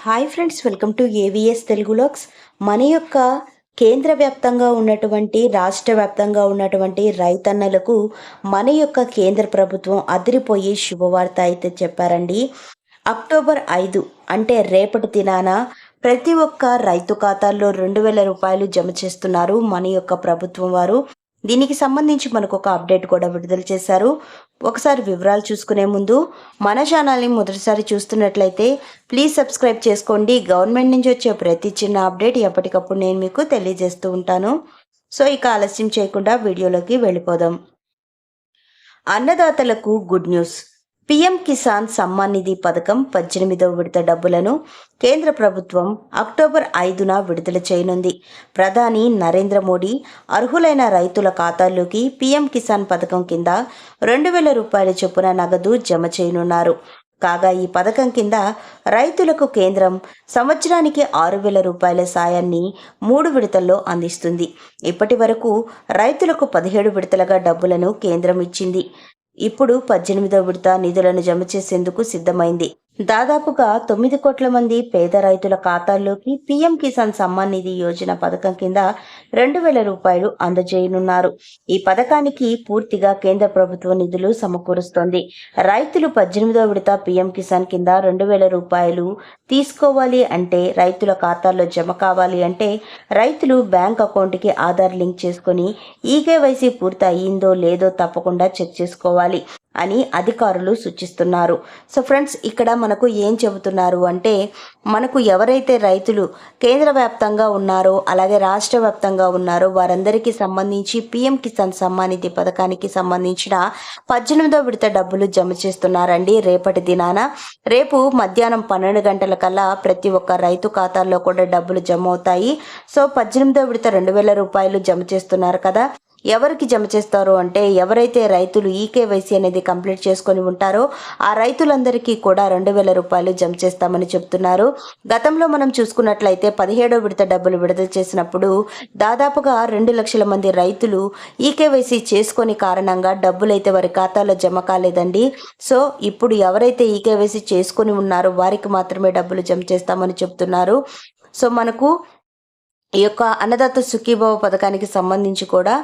Hi friends, welcome to AVS Telugu vlogs. మన యొక్క కేంద్ర వ్యాప్తంగా ఉన్నటువంటి రాష్ట్ర వ్యాప్తంగా ఉన్నటువంటి రైతన్నలకు మన యొక్క కేంద్ర ప్రభుత్వం అదిరిపోయే శుభవార్త అయితే చెప్పారండి. అక్టోబర్ 5 అంటే రేపటి దినాన ప్రతి ఒక్క రైతు ఖాతాల్లో 2,000 రూపాయలు జమ చేస్తున్నారు మన యొక్క ప్రభుత్వం వారు. దీనికి సంబంధించి మనకు ఒక అప్డేట్ కూడా విడుదల చేశారు. ఒకసారి వివరాలు చూసుకునే ముందు మన ఛానల్ని మొదటిసారి చూస్తున్నట్లయితే ప్లీజ్ సబ్స్క్రైబ్ చేసుకోండి. గవర్నమెంట్ నుంచి వచ్చే ప్రతి చిన్న అప్డేట్ ఎప్పటికప్పుడు నేను మీకు తెలియజేస్తూ ఉంటాను. సో ఇక ఆలస్యం చేయకుండా వీడియోలోకి వెళ్ళిపోదాం. అన్నదాతలకు good news. PM Kisan Samman Nidhi పథకం 18వ విడత డబ్బులను కేంద్ర ప్రభుత్వం అక్టోబర్ 5న విడుదల చేయనుంది. ప్రధాని నరేంద్ర మోడీ అర్హులైన రైతుల ఖాతాల్లోకి పీఎం కిసాన్ పథకం కింద 2,000 రూపాయల చొప్పున నగదు జమ చేయనున్నారు. కాగా ఈ పథకం కింద రైతులకు కేంద్రం సంవత్సరానికి 6,000 రూపాయల సాయాన్ని 3 విడతల్లో అందిస్తుంది. ఇప్పటి వరకు రైతులకు 17 విడతలుగా డబ్బులను కేంద్రం ఇచ్చింది. ఇప్పుడు 18వ విడత నిధులను జమ చేసేందుకు సిద్ధమైంది. దాదాపుగా 9 కోట్ల మంది పేద రైతుల ఖాతాల్లోకి పీఎం కిసాన్ సమ్మాన్ నిధి యోజన పథకం కింద 2,000 రూపాయలు అందజేయనున్నారు. ఈ పథకానికి పూర్తిగా కేంద్ర ప్రభుత్వ నిధులు సమకూరుస్తోంది. రైతులు 18వ విడత పీఎం కిసాన్ కింద 2,000 రూపాయలు తీసుకోవాలి అంటే, రైతుల ఖాతాల్లో జమ కావాలి అంటే రైతులు బ్యాంక్ అకౌంట్కి ఆధార్ లింక్ చేసుకుని ఈకేవైసీ పూర్తి అయ్యిందో లేదో తప్పకుండా చెక్ చేసుకోవాలి అని అధికారులు సూచిస్తున్నారు. సో ఫ్రెండ్స్, ఇక్కడ మనకు ఏం చెబుతున్నారు అంటే, మనకు ఎవరైతే రైతులు కేంద్ర వ్యాప్తంగా ఉన్నారో అలాగే రాష్ట్ర వ్యాప్తంగా ఉన్నారో వారందరికీ సంబంధించి పీఎం కిసాన్ సమ్మాన్ నిధి పథకానికి సంబంధించిన 18వ విడత డబ్బులు జమ చేస్తున్నారండి. రేపటి దినాన రేపు మధ్యాహ్నం 12 గంటల కల్లా ప్రతి ఒక్క రైతు ఖాతాల్లో కూడా డబ్బులు జమ అవుతాయి. సో 18వ విడత 2,000 రూపాయలు జమ చేస్తున్నారు కదా. ఎవరికి జమ చేస్తారో అంటే, ఎవరైతే రైతులు ఈకేవైసీ అనేది కంప్లీట్ చేసుకొని ఉంటారో ఆ రైతులందరికీ కూడా 2,000 రూపాయలు జమ చేస్తామని చెప్తున్నారు. గతంలో మనం చూసుకున్నట్లయితే 17వ విడత డబ్బులు విడుదల చేసినప్పుడు దాదాపుగా 2 లక్షల మంది రైతులు ఈకేవైసీ చేసుకొని కారణంగా డబ్బులైతే వారి ఖాతాలో జమ కాలేదండి. సో ఇప్పుడు ఎవరైతే ఈకేవైసీ చేసుకొని ఉన్నారో వారికి మాత్రమే డబ్బులు జమ చేస్తామని చెప్తున్నారు. సో మనకు ఈ యొక్క అన్నదాత సుఖీభవ పథకానికి సంబంధించి కూడా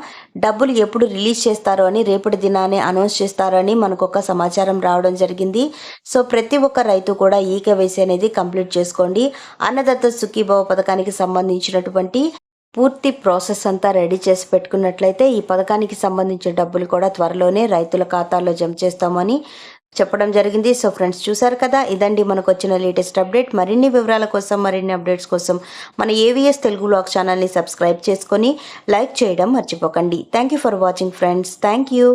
డబ్బులు ఎప్పుడు రిలీజ్ చేస్తారో అని రేపటి దినాన్ని అనౌన్స్ చేస్తారని మనకు ఒక సమాచారం రావడం జరిగింది. సో ప్రతి ఒక్క రైతు కూడా ఈకేవైసీ అనేది కంప్లీట్ చేసుకోండి. అన్నదాత సుఖీభవ పథకానికి సంబంధించినటువంటి పూర్తి ప్రాసెస్ అంతా రెడీ చేసి పెట్టుకున్నట్లయితే ఈ పథకానికి సంబంధించిన డబ్బులు కూడా త్వరలోనే రైతుల ఖాతాల్లో జమ చేస్తామని చెప్పడం జరిగింది. సో ఫ్రెండ్స్, చూసారు కదా, ఇదండి మనకు వచ్చిన లేటెస్ట్ అప్డేట్. మరిన్ని వివరాల కోసం, మరిన్ని అప్డేట్స్ కోసం మన ఏవిఎస్ తెలుగు లాగ్ ఛానల్ని సబ్స్క్రైబ్ చేసుకొని లైక్ చేయడం మర్చిపోకండి. Thank you for watching friends. Thank you.